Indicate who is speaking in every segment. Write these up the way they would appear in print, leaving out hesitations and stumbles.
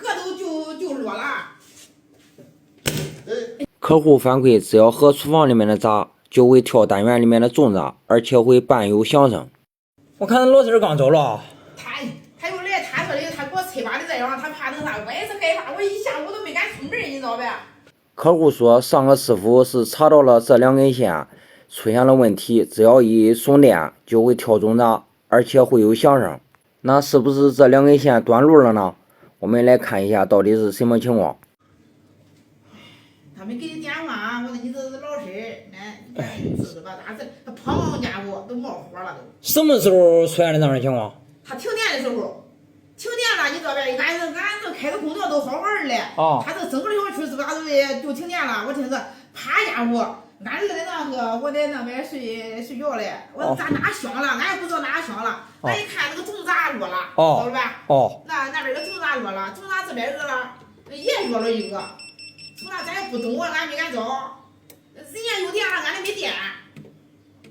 Speaker 1: 个都就落了。
Speaker 2: 客户反馈，只要和厨房里面的闸，就会跳单元里面的重闸，而且会伴有响声。
Speaker 3: 我看老师刚走了。
Speaker 1: 他又来，他说的，他给我催把的这样，他怕那啥，我也是害怕，我一下午都没敢出门，你知道呗？
Speaker 2: 客户说，上个师傅是查到了这2根线出现了问题，只要一送电就会跳重闸，而且会有响声。那是不是这2根线短路了呢？我们来看一下到底是什么情况。
Speaker 1: 他没给你电话，我说你这是老实，你知道吧？但是他砰家伙都冒火了都。
Speaker 3: 什么时候出现的这样的情况？
Speaker 1: 他停电的时候，停电了，你知道呗？俺这开着空调都好玩嘞。
Speaker 3: 哦。
Speaker 1: 他这整个小区是吧？就停电了，我听着，啪家伙，俺在那个我在那边睡觉嘞，我说咋哪响了？俺也不知道哪响了。俺一看那个重闸落了，知道吧？那边个重闸落了，重闸这边热了，也热了一个。从那咱也不懂，俺没敢找。人家有电了，俺这没电。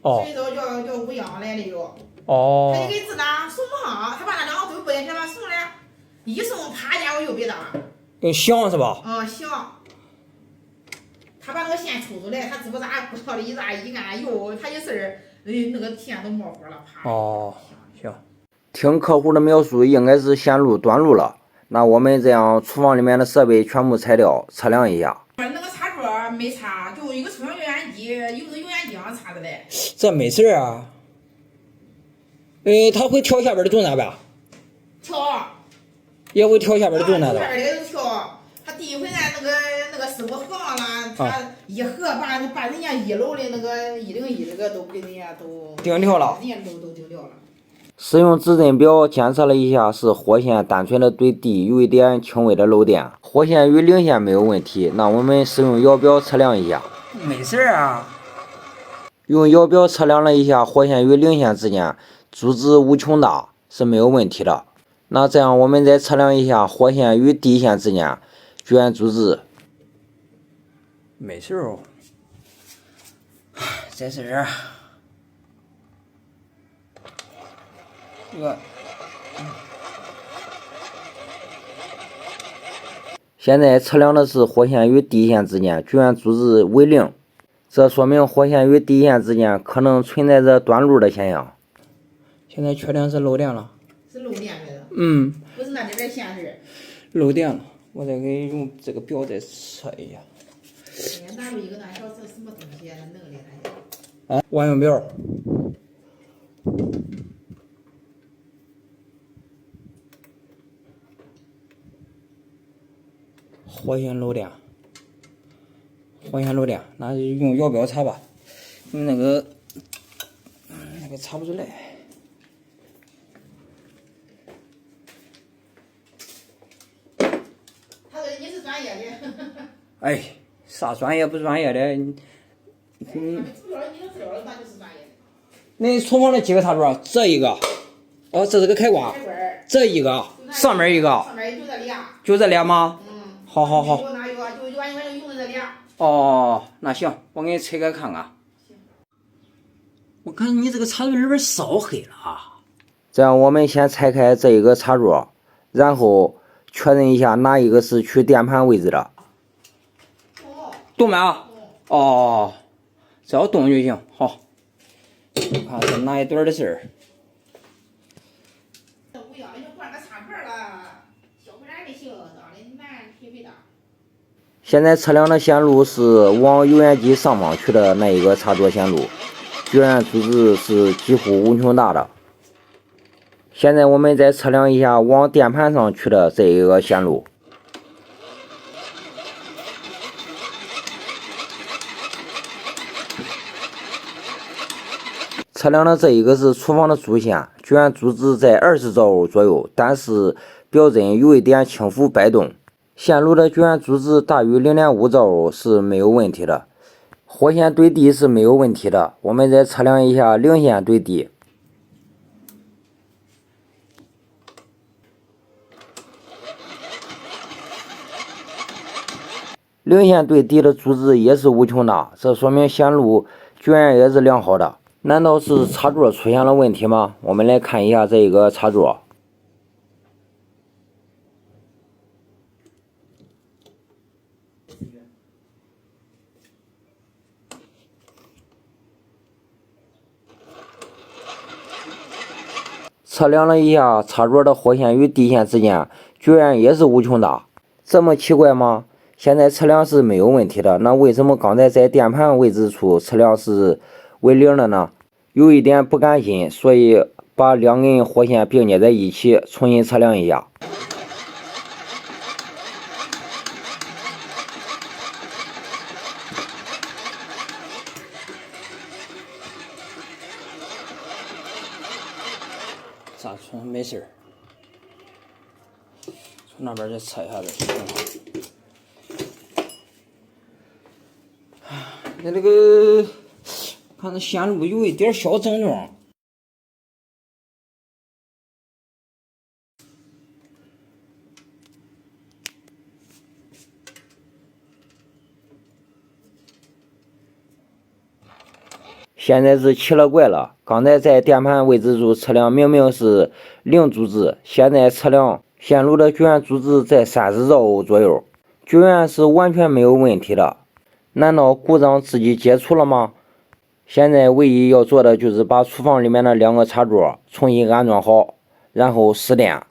Speaker 1: 所以说叫乌央来的又。他就给自打送不上，他把那2个都不也把送来，一送啪家伙又别打了。
Speaker 3: 响是吧？
Speaker 1: 响。他把那个线抽出来，他知不咋不知道的一按哟，他一事儿那个线都冒火了，啪。
Speaker 3: 行。
Speaker 2: 听客户的描述，应该是线路短路了。那我们这样厨房里面的设备全部拆掉，测量一下。
Speaker 1: 那个插座没插，就一个抽油烟机，一个油烟机上插的嘞。
Speaker 3: 这没事啊。他会跳下边的重闸吧？
Speaker 1: 跳。
Speaker 3: 也会跳下边的重闸的。
Speaker 1: 下边的跳。他第一回那个师傅合上了，他一合把人家1楼的那个101那个都给人家都
Speaker 3: 顶掉了。
Speaker 1: 人家都顶掉了。
Speaker 2: 使用指针表检测了一下，是火线单纯的对地有一点轻微的漏电，火线与零线没有问题。那我们使用摇表测量一下。
Speaker 3: 没事啊。
Speaker 2: 用摇表测量了一下火线与零线之间阻值无穷大，是没有问题的。那这样我们再测量一下火线与地线之间绝缘阻值。
Speaker 3: 没事哦。这是这。
Speaker 2: 现在测量的是火线与地线之间绝缘阻值为0，这说明火线与地线之间可能存在着短路的现象。
Speaker 3: 现在确定是漏电了。
Speaker 1: 是漏电来的。不是那边线是。
Speaker 3: 漏电了，我再给用这个表再测一下。
Speaker 1: 哪有一个那小这什么东西啊？弄的那些。
Speaker 3: 万用表。火线漏电，那就用摇表查吧。那个查不出来。
Speaker 1: 他说你是专业的。
Speaker 3: 哎，啥专业不专业的？你那厨房的几个插座？这一个，这是个开关，这一个，上面一个，
Speaker 1: 上面就这俩。
Speaker 3: 就这俩吗？好。那行，我给你拆开看看。我看你这个插座里边烧黑了啊。
Speaker 2: 这样我们先拆开这一个插座，然后确认一下哪一个是取电盘位置的。
Speaker 3: 动没啊？只要动就行。好，看是哪一段的事儿。
Speaker 2: 现在测量的线路是往油烟机上方取的那一个插座线路，绝缘阻值是几乎无穷大的。现在我们再测量一下往电盘上取的这一个线路。测量的这一个是厨房的主线，绝缘阻值在20兆欧左右，但是表针有一点轻浮摆动。线路的绝缘阻值大于 0.5 兆欧是没有问题的，火线对地是没有问题的。我们再测量一下零线对地。零线对地的阻值也是无穷大，这说明线路绝缘也是良好的。难道是插座出现了问题吗？我们来看一下这个插座。测量了一下插座的火线与地线之间，居然也是无穷大，这么奇怪吗？现在测量是没有问题的，那为什么刚才在电盘位置处测量是为0的呢？有一点不甘心，所以把2根火线并接在一起，重新测量一下。
Speaker 3: 咋从没事儿，从那边再测一下子。那这个看这线路有一点小症状。
Speaker 2: 现在是奇了怪了，刚才在电盘位置处测量明明是0阻值，现在测量线路的绝缘阻值在30兆欧左右，居然是完全没有问题的。难道故障自己解除了吗？现在唯一要做的就是把厨房里面的2个插座重新安装好，然后试电。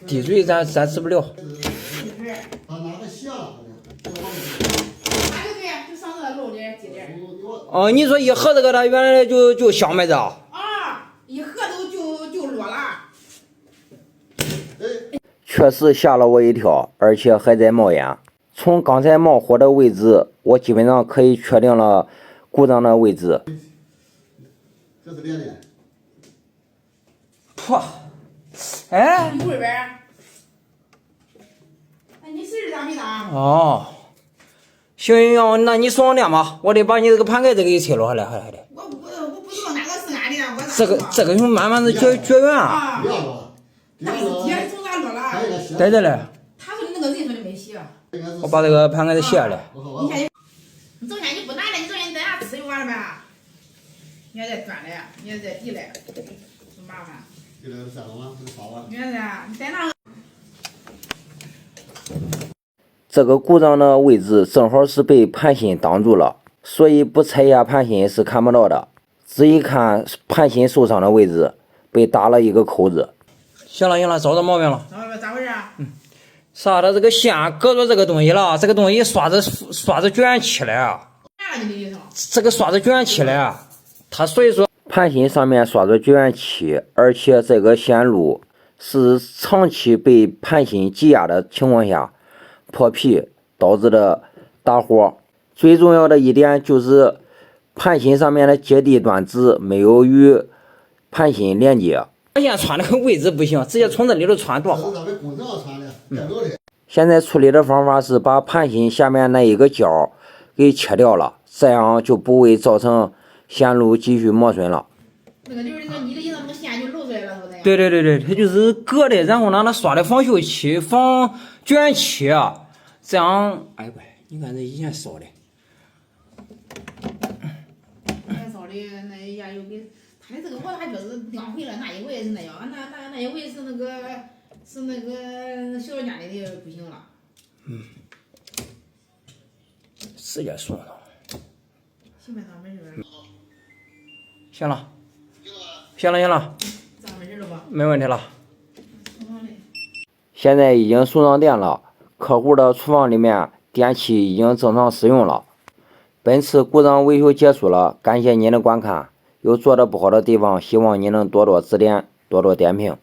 Speaker 3: 滴水咱治不了。
Speaker 1: 哪个下了？哪个对？就上次漏点积点。
Speaker 3: 哦，你说一盒这个它原来就香没着？
Speaker 1: 啊，一盒都就落了。
Speaker 2: 确实吓了我一跳，而且还在冒烟。从刚才冒火的位置，我基本上可以确定了故障的位置。
Speaker 4: 这是连连。
Speaker 3: 嚯！哎。
Speaker 1: 一会儿呗。哎，你试试咋没打？
Speaker 3: 哦。行，那你送上电吧，我得把你这个盘盖子给拆了，好嘞。
Speaker 1: 我不知道哪个是俺的，我
Speaker 3: 这个用慢慢的绝缘啊。
Speaker 1: 啊。但是爹从哪落了？
Speaker 3: 在这嘞。
Speaker 1: 他说你那个人说你没洗。
Speaker 3: 我把这个盘盖子卸下来。
Speaker 1: 你昨天你不拿来，你昨天在家吃就完了呗。你还在端嘞，你还在递嘞，真麻烦。
Speaker 4: 这个啥了吗？这是啥吧？
Speaker 1: 你看噻，你在那。
Speaker 2: 这个故障的位置正好是被盘芯挡住了，所以不拆下盘芯是看不到的。仔细看盘芯受伤的位置，被打了一个口子。
Speaker 3: 行了，找到毛病了。
Speaker 1: 咋回事啊？
Speaker 3: 啥？它这个线隔着这个东西了，这个东西刷着绝缘器了。这个刷着绝缘器了，它所以说
Speaker 2: 盘芯上面刷着绝缘器，而且这个线路是长期被盘芯挤压的情况下破皮导致的打火。最重要的一点就是盘芯上面的接地端子没有与盘芯连接。
Speaker 3: 现在穿那个位置不行，直接从这里头穿多好。
Speaker 2: 现在处理的方法是把盘芯下面那一个角给切掉了，这样就不会造成线路继续磨损了。
Speaker 1: 那个就是你的意思，那个线就露出来了，是不是？
Speaker 3: 对，它就是隔的，然后呢，它刷的防锈漆、防绝缘漆啊，这样，哎乖，你看这以前烧的。
Speaker 1: 烧的那一下又给。他的这个我还觉得两回了，那一回是那样，那一回是那个小家里的不行了。
Speaker 3: 直接送上。
Speaker 1: 基本上没事。
Speaker 3: 行了。这样
Speaker 1: 没事了吧？
Speaker 3: 没问题了。
Speaker 2: 现在已经送上电了，客户的厨房里面电器已经正常使用了。本次故障维修结束了，感谢您的观看。有做的不好的地方，希望您能多多指点，多多点评。